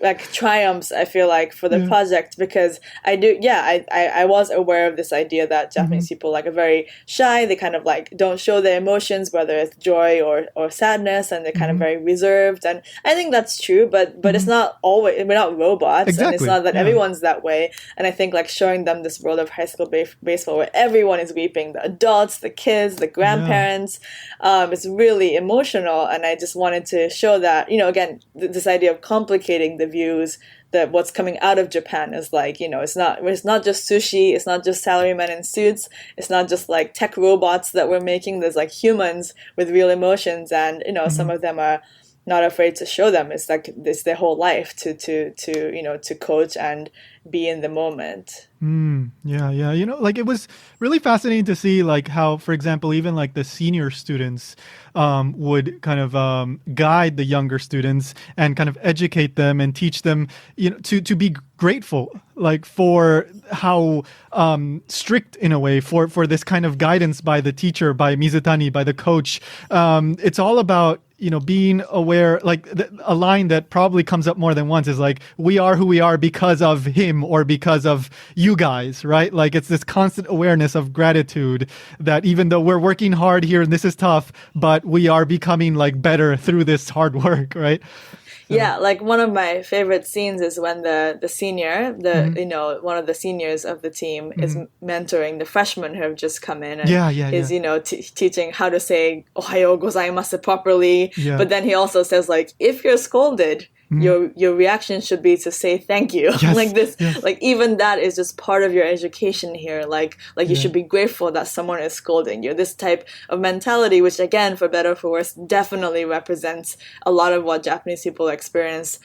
like triumphs, I feel like, for the project, because I was aware of this idea that Japanese people like are very shy. They kind of like don't show their emotions, whether it's joy or sadness, and they're kind of very reserved. And I think that's true, but it's not always, we're not robots. Exactly. And it's not that everyone's that way. And I think like showing them this world of high school baseball where everyone is weeping, the adults, the kids, the grandparents, it's really emotional. And I just wanted to show that, you know, again, this idea of complicating the views, that what's coming out of Japan is like, you know, it's not just sushi, it's not just salarymen in suits, it's not just like tech robots that we're making. There's like humans with real emotions, and, you know, some of them are not afraid to show them. It's like it's their whole life to you know, to coach and be in the moment. Yeah. You know, like it was really fascinating to see like how, for example, even like the senior students would kind of guide the younger students and kind of educate them and teach them, you know, to be grateful, like for how strict in a way for this kind of guidance by the teacher, by Mizutani, by the coach. It's all about, you know, being aware, like a line that probably comes up more than once is like, we are who we are because of him or because of you guys, right? Like it's this constant awareness of gratitude that even though we're working hard here and this is tough, but we are becoming like better through this hard work, right? Yeah, like one of my favorite scenes is when the senior, you know, one of the seniors of the team is mentoring the freshmen who have just come in, and is you know, teaching how to say "Ohayo gozaimasu" properly. But then he also says like, if you're scolded, your reaction should be to say thank you. Like this, like even that is just part of your education here. Like you should be grateful that someone is scolding you. This type of mentality, which again, for better or for worse, definitely represents a lot of what Japanese people experience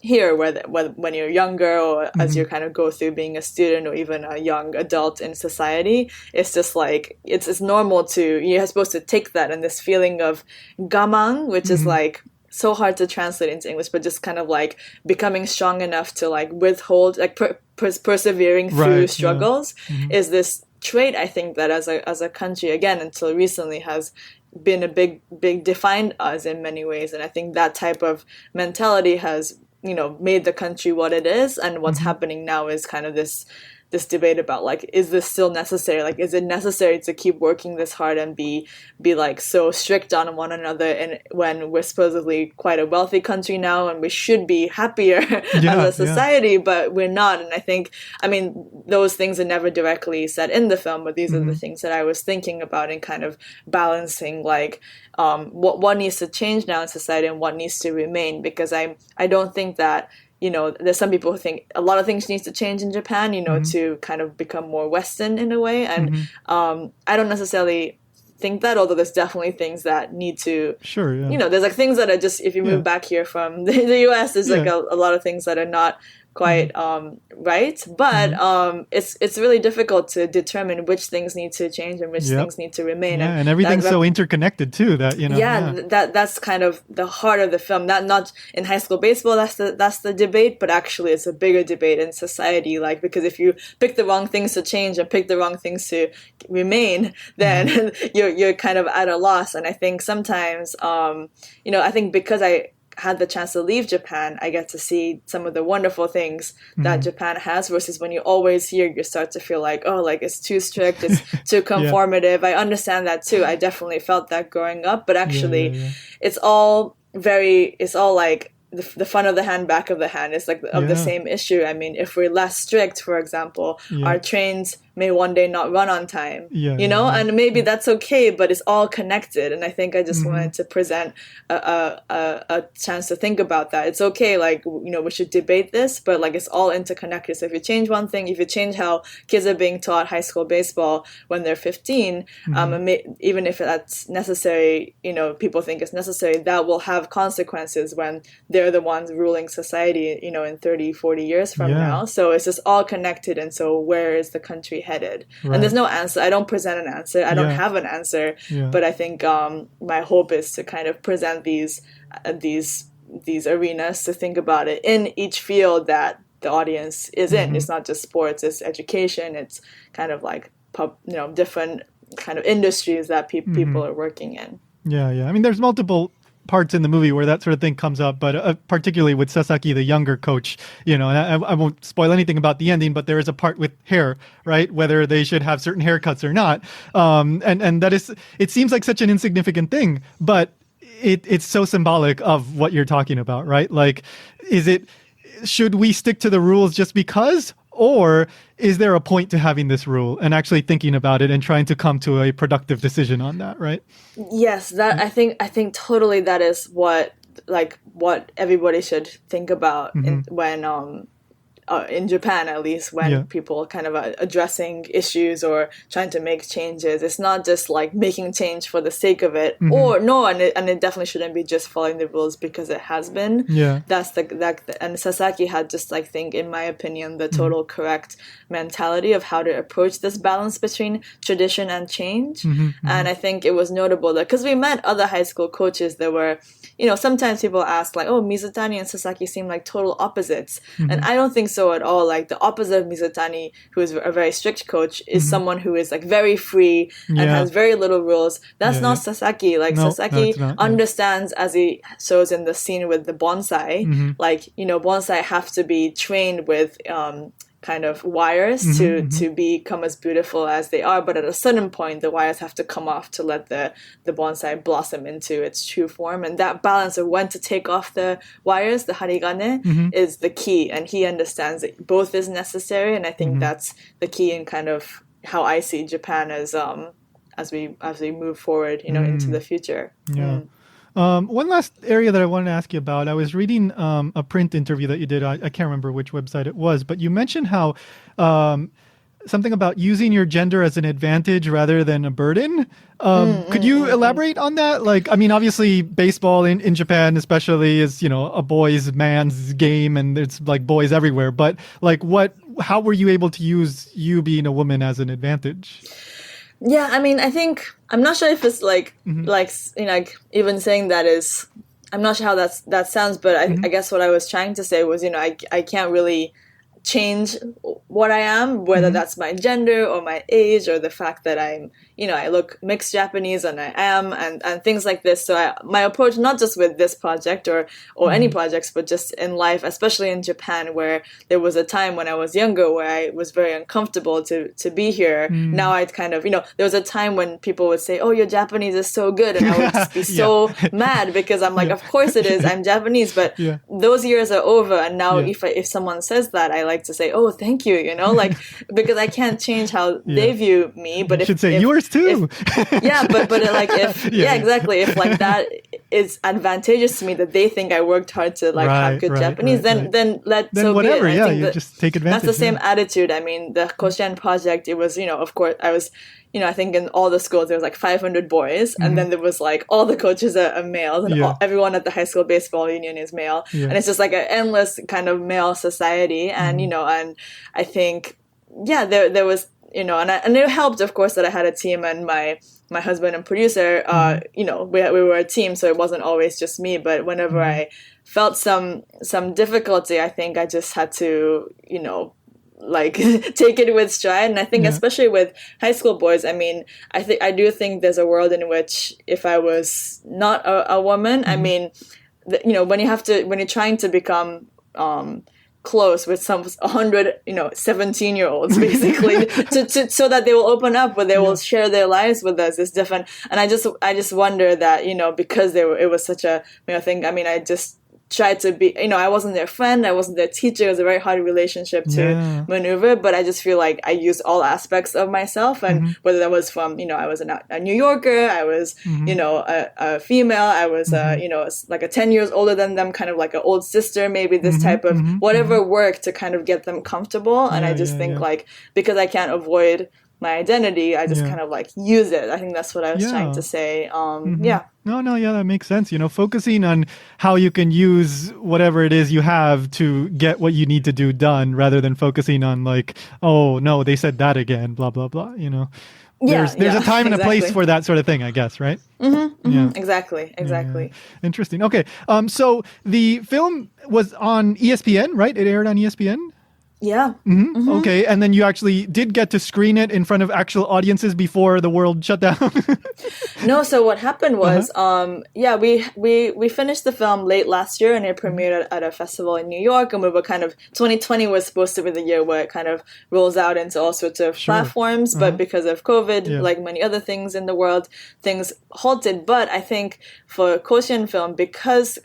here, when you're younger, or as you kind of go through being a student or even a young adult in society. It's just like it's normal you're supposed to take that and this feeling of gaman, which is like so hard to translate into English, but just kind of like becoming strong enough to like withhold, like persevering through struggles is this trait, I think, that as a country, again, until recently has been a big defined us in many ways. And I think that type of mentality has, made the country what it is. And what's happening now is kind of this debate about like, is this still necessary? Like, is it necessary to keep working this hard and be like so strict on one another, and when we're supposedly quite a wealthy country now and we should be happier as a society, but we're not. And I think, those things are never directly said in the film, but these are the things that I was thinking about and kind of balancing like what needs to change now in society and what needs to remain, because I don't think that there's some people who think a lot of things need to change in Japan, to kind of become more Western in a way. And I don't necessarily think that, although there's definitely things that need to, there's like things that are just, if you move back here from the US, there's like a lot of things that are not quite right, but it's really difficult to determine which things need to change and which things need to remain. And everything's so interconnected too that that's kind of the heart of the film. Not in high school baseball, that's the debate, but actually it's a bigger debate in society, like, because if you pick the wrong things to change and pick the wrong things to remain, then you're kind of at a loss. And I think sometimes I think because I had the chance to leave Japan, I get to see some of the wonderful things that Japan has, versus when you always hear, you start to feel like, oh, like it's too strict, it's too conformative. I understand that too. I definitely felt that growing up, but actually it's all like the front of the hand, back of the hand. It's like of the same issue. I mean, if we're less strict, for example, our trains may one day not run on time, and maybe that's okay, but it's all connected. And I think I just wanted to present a chance to think about that. It's okay, like, we should debate this, but like it's all interconnected. So if you change one thing, if you change how kids are being taught high school baseball when they're 15, even if that's necessary, people think it's necessary, that will have consequences when they're the ones ruling society, in 30, 40 years from now. So it's just all connected. And so where is the country headed? And there's no answer. I don't present an answer. I don't have an answer. But I think my hope is to kind of present these arenas to think about it in each field that the audience is in. It's not just sports, it's education, it's kind of like different kind of industries that people are working in. I mean, there's multiple parts in the movie where that sort of thing comes up, but particularly with Sasaki, the younger coach, and I won't spoil anything about the ending, but there is a part with hair, right? Whether they should have certain haircuts or not. And that is, it seems like such an insignificant thing, but it's so symbolic of what you're talking about, right? Like, should we stick to the rules just because? Or is there a point to having this rule and actually thinking about it and trying to come to a productive decision on that, right? Yes, that I think totally that is what everybody should think about when in Japan, at least, when people kind of are addressing issues or trying to make changes. It's not just like making change for the sake of it, and it definitely shouldn't be just following the rules because it has been. And Sasaki had just, I think, in my opinion, the total correct mentality of how to approach this balance between tradition and change. And I think it was notable that, because we met other high school coaches that were, sometimes people ask like, oh, Mizutani and Sasaki seem like total opposites. And I don't think so at all. Like, the opposite of Mizutani, who is a very strict coach, is someone who is like very free and has very little rules. That's not Sasaki. Like, Sasaki understands, as he shows in the scene with the bonsai, like, bonsai have to be trained with kind of wires to become as beautiful as they are, but at a certain point the wires have to come off to let the bonsai blossom into its true form. And that balance of when to take off the wires, the harigane, is the key, and he understands that both is necessary. And I think that's the key in kind of how I see Japan as we move forward, into the future. One last area that I wanted to ask you about, I was reading a print interview that you did. I can't remember which website it was, but you mentioned how something about using your gender as an advantage rather than a burden. Could you elaborate on that? Like, I mean, obviously baseball in Japan especially is, a man's game, and it's like boys everywhere. But like, how were you able to use you being a woman as an advantage? Yeah, I mean, I think, I'm not sure if it's like, even saying that is I'm not sure how that sounds, but I guess what I was trying to say was, I can't really change what I am, whether that's my gender or my age or the fact that I'm, I look mixed Japanese and I am, and things like this. So my approach, not just with this project or any projects, but just in life, especially in Japan, where there was a time when I was younger where I was very uncomfortable to be here. Now I'd kind of, there was a time when people would say, oh, your Japanese is so good. And I would just be so mad because I'm like, of course it is. I'm Japanese. But those years are over. And now if someone says that, I like to say, oh, thank you, like, because I can't change how they view me. But you should say yours too. Exactly. If like that is advantageous to me, that they think I worked hard to like have good Japanese, then so whatever. be it. You just take advantage. That's the same attitude. I mean, the Koshien project, it was, of course, I was, I think in all the schools there was like 500 boys, and then there was like all the coaches are males, and everyone at the high school baseball union is male, and it's just like an endless kind of male society, and and I think there was and it helped, of course, that I had a team, and my husband and producer, we were a team, so it wasn't always just me. But whenever I felt some difficulty, I think I just had to like take it with stride. And I think especially with high school boys, I mean, I do think there's a world in which if I was not a woman, I mean, when you're trying to become close with some 100 17-year-olds basically so that they will open up, but they will share their lives with us, is different. And I just wonder that because it was such a thing. I mean, I just tried to be, I wasn't their friend, I wasn't their teacher. It was a very hard relationship to maneuver, but I just feel like I used all aspects of myself, and whether that was from, I was a New Yorker, I was, a female, I was, like a 10 years older than them, kind of like an old sister, maybe this type of whatever work to kind of get them comfortable. And I just think like, because I can't avoid my identity, I just kind of like use it. I think that's what I was trying to say. That makes sense. Focusing on how you can use whatever it is you have to get what you need to do done, rather than focusing on like, oh no, they said that again, blah blah blah. There's a time and a place for that sort of thing, I guess, right? Exactly. Yeah. Interesting. Okay. So the film was on ESPN, right? It aired on ESPN. Yeah. Okay, and then you actually did get to screen it in front of actual audiences before the world shut down? No, so what happened was, we finished the film late last year, and it premiered at a festival in New York, and we were kind of, 2020 was supposed to be the year where it kind of rolls out into all sorts of platforms, but because of COVID, like many other things in the world, things halted. But I think for Koshien film, because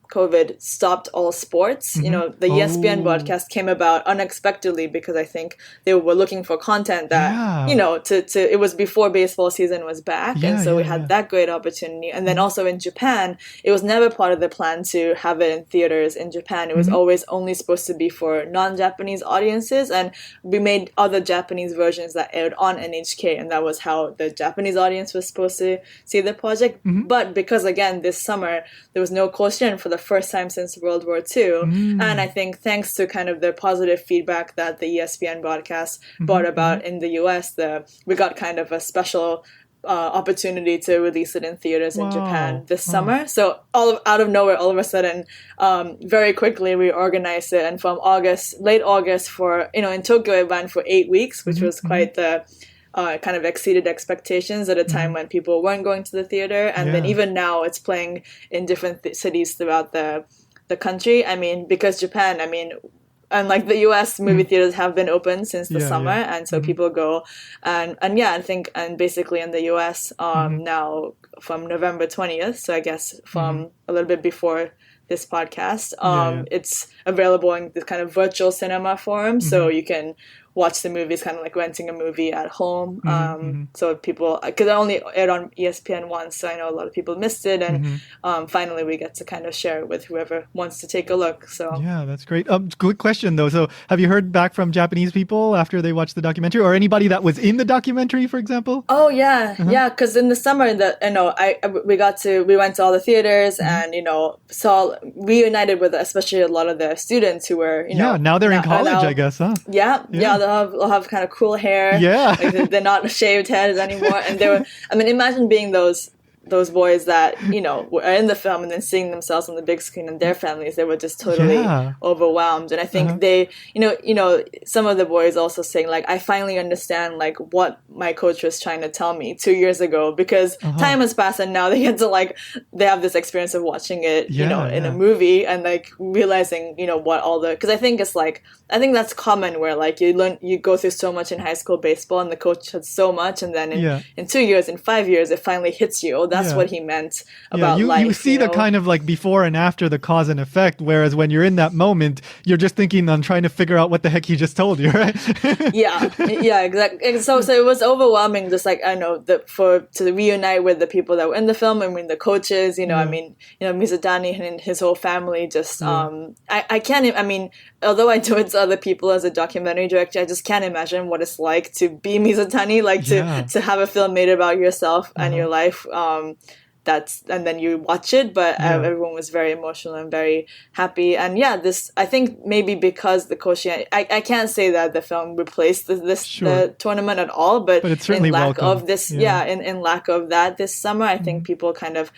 COVID stopped all sports. The ESPN broadcast came about unexpectedly because I think they were looking for content that, it was before baseball season was back. And so we had that great opportunity. And then also in Japan, it was never part of the plan to have it in theaters in Japan. It was always only supposed to be for non-Japanese audiences. And we made other Japanese versions that aired on NHK. And that was how the Japanese audience was supposed to see the project. But because, again, this summer, there was no Koshien for the first time since World War II. And I think thanks to kind of the positive feedback that the ESPN broadcast brought about in the US, we got kind of a special opportunity to release it in theaters in Japan this summer. So out of nowhere, all of a sudden, very quickly we organized it. And from late August for, in Tokyo, it ran for 8 weeks, which was quite the kind of exceeded expectations at a time when people weren't going to the theater. And then even now it's playing in different cities throughout the country. I mean, because Japan, unlike the US, movie theaters have been open since the summer. And so people go and I think, and basically in the US now from November 20th, so I guess from a little bit before this podcast, it's available in this kind of virtual cinema forum. So you can watch the movies kind of like renting a movie at home. So people, because I only aired on ESPN once, so I know a lot of people missed it. And finally we get to kind of share it with whoever wants to take a look. So yeah, that's great. Quick question though. So have you heard back from Japanese people after they watched the documentary, or anybody that was in the documentary, for example? Oh yeah. Yeah. Cause in the summer we went to all the theaters and, reunited with especially a lot of the students who were, now they're in college, I guess, huh? Yeah. They'll have kind of cool hair. Yeah. Like they're not shaved heads anymore. And they were, imagine being those those boys that, were in the film and then seeing themselves on the big screen and their families, they were just totally overwhelmed. And I think they, some of the boys also saying like, I finally understand like what my coach was trying to tell me 2 years ago, because time has passed and now they get to like, they have this experience of watching it, in a movie and like realizing, what all the, because I think it's like, I think that's common where like you go through so much in high school baseball and the coach had so much, and then in 2 years, in 5 years, it finally hits you. Oh, that's what he meant about life. You see the kind of like before and after the cause and effect, whereas when you're in that moment, you're just thinking on trying to figure out what the heck he just told you, right? yeah, exactly. So it was overwhelming, just like, I know, to reunite with the people that were in the film. I mean, the coaches, I mean, Mizutani and his whole family just, I can't, I mean, although I do it to other people as a documentary director, I just can't imagine what it's like to be Mizutani, like to have a film made about yourself and your life. And then you watch it, but everyone was very emotional and very happy. And I think maybe because the Koshien, I can't say that the film replaced the tournament at all, but it's certainly in lack welcome. of this, in lack of that this summer, I think people kind of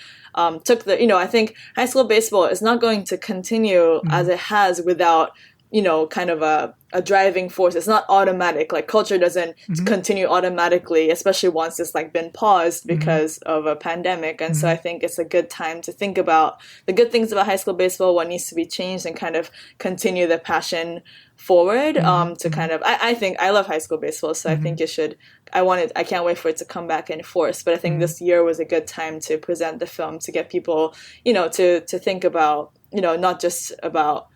took I think high school baseball is not going to continue as it has without, kind of a driving force. It's not automatic. Like culture doesn't continue automatically, especially once it's like been paused because of a pandemic. And so I think it's a good time to think about the good things about high school baseball, what needs to be changed, and kind of continue the passion forward. To kind of, I think I love high school baseball, so I think it should. I can't wait for it to come back in force. But I think this year was a good time to present the film, to get people, to think about, not just about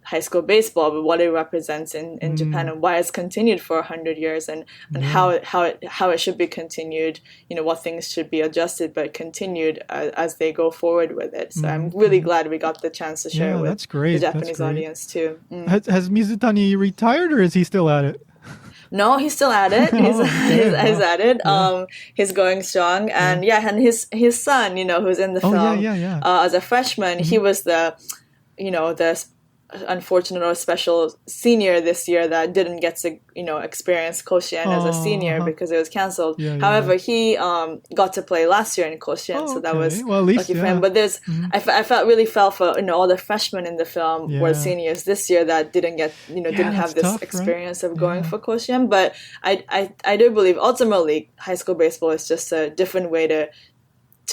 high school baseball, but what it represents in Japan and why it's continued for 100 years and how it should be continued, what things should be adjusted but continued as they go forward with it. So I'm really glad we got the chance to share it with the Japanese audience too. Has Mizutani retired, or is he still at it? No, he's still at it. He's at it. He's going strong. And and his son, who's in the film as a freshman, he was the unfortunate or special senior this year that didn't get to experience Koshien as a senior because it was canceled. However, he got to play last year in Koshien, so that was lucky for him. But there's I really felt for all the freshmen in the film were seniors this year that didn't get didn't have this experience of going for Koshien. But I do believe ultimately high school baseball is just a different way to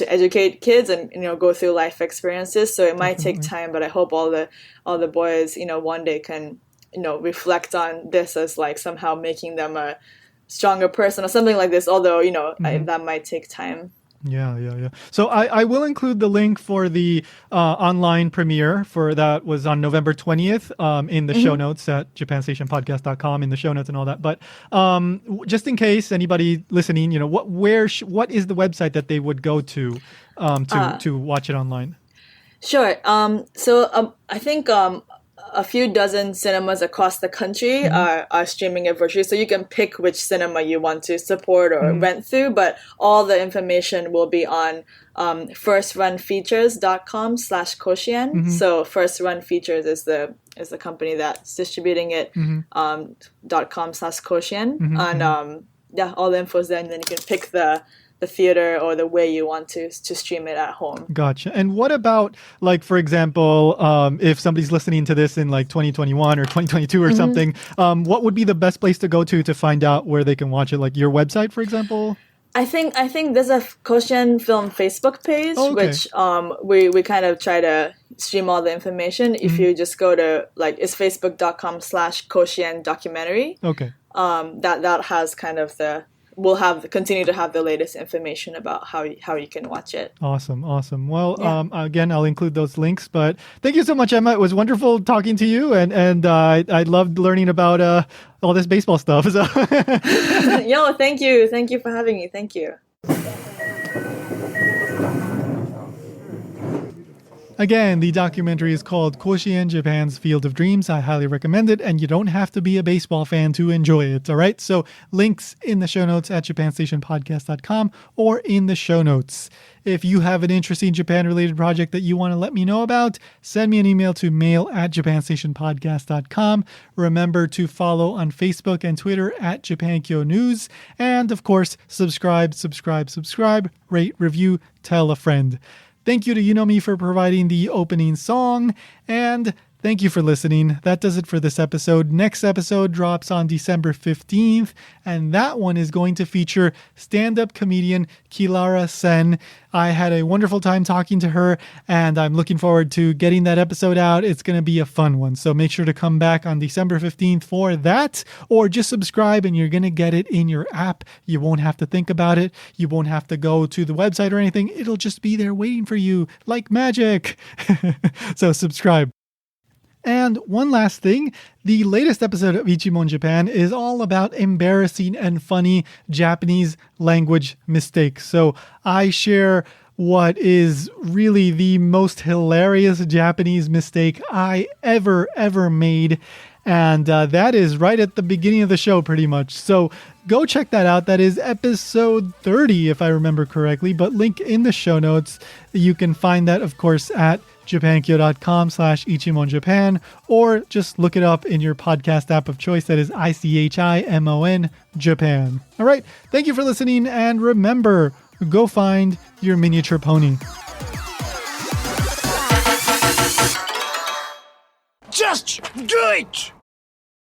educate kids and go through life experiences. So it might take time, but I hope all the boys one day can reflect on this as like somehow making them a stronger person or something like this, although that might take time. So I will include the link for the online premiere for that was on November 20th in the show notes at japanstationpodcast.com, in the show notes and all that. But just in case anybody listening, what is the website that they would go to watch it online? Sure. So I think a few dozen cinemas across the country are streaming it virtually. So you can pick which cinema you want to support or rent through, but all the information will be on firstrunfeatures.com/Koshien. So First Run Features is the company that's distributing it, .com/Koshien. And all the info is there, and then you can pick the theater or the way you want to stream it at home. Gotcha. And what about, like, for example, if somebody's listening to this in like 2021 or 2022 or something, what would be the best place to go to find out where they can watch it? Like your website, for example? I think there's a Koshien Film Facebook page, which we kind of try to stream all the information. If you just go to it's facebook.com/Koshien documentary. Okay. That has kind of we'll continue to have the latest information about how you can watch it. Awesome. Well, again, I'll include those links. But thank you so much, Emma. It was wonderful talking to you, and I loved learning about all this baseball stuff. So. Thank you for having me. Thank you. Again, the documentary is called Koshien, Japan's Field of Dreams. I highly recommend it, and you don't have to be a baseball fan to enjoy it, all right? So links in the show notes at japanstationpodcast.com or in the show notes. If you have an interesting Japan-related project that you want to let me know about, send me an email to mail@japanstationpodcast.com. Remember to follow on Facebook and Twitter at Japankyo News. And of course, subscribe, rate, review, tell a friend. Thank you to Yunomi for providing the opening song, and thank you for listening. That does it for this episode. Next episode drops on December 15th, and that one is going to feature stand-up comedian Kilara Sen. I had a wonderful time talking to her, and I'm looking forward to getting that episode out. It's going to be a fun one, so make sure to come back on December 15th for that, or just subscribe and you're going to get it in your app. You won't have to think about it. You won't have to go to the website or anything. It'll just be there waiting for you like magic. So subscribe. And one last thing, the latest episode of Ichimon Japan is all about embarrassing and funny Japanese language mistakes. So I share what is really the most hilarious Japanese mistake I ever made. And that is right at the beginning of the show, pretty much. So go check that out. That is episode 30, if I remember correctly, but link in the show notes. You can find that, of course, at japankyo.com/ichimonjapan, or just look it up in your podcast app of choice. That is ICHIMON Japan. All right. Thank you for listening. And remember, go find your miniature pony. Just do it!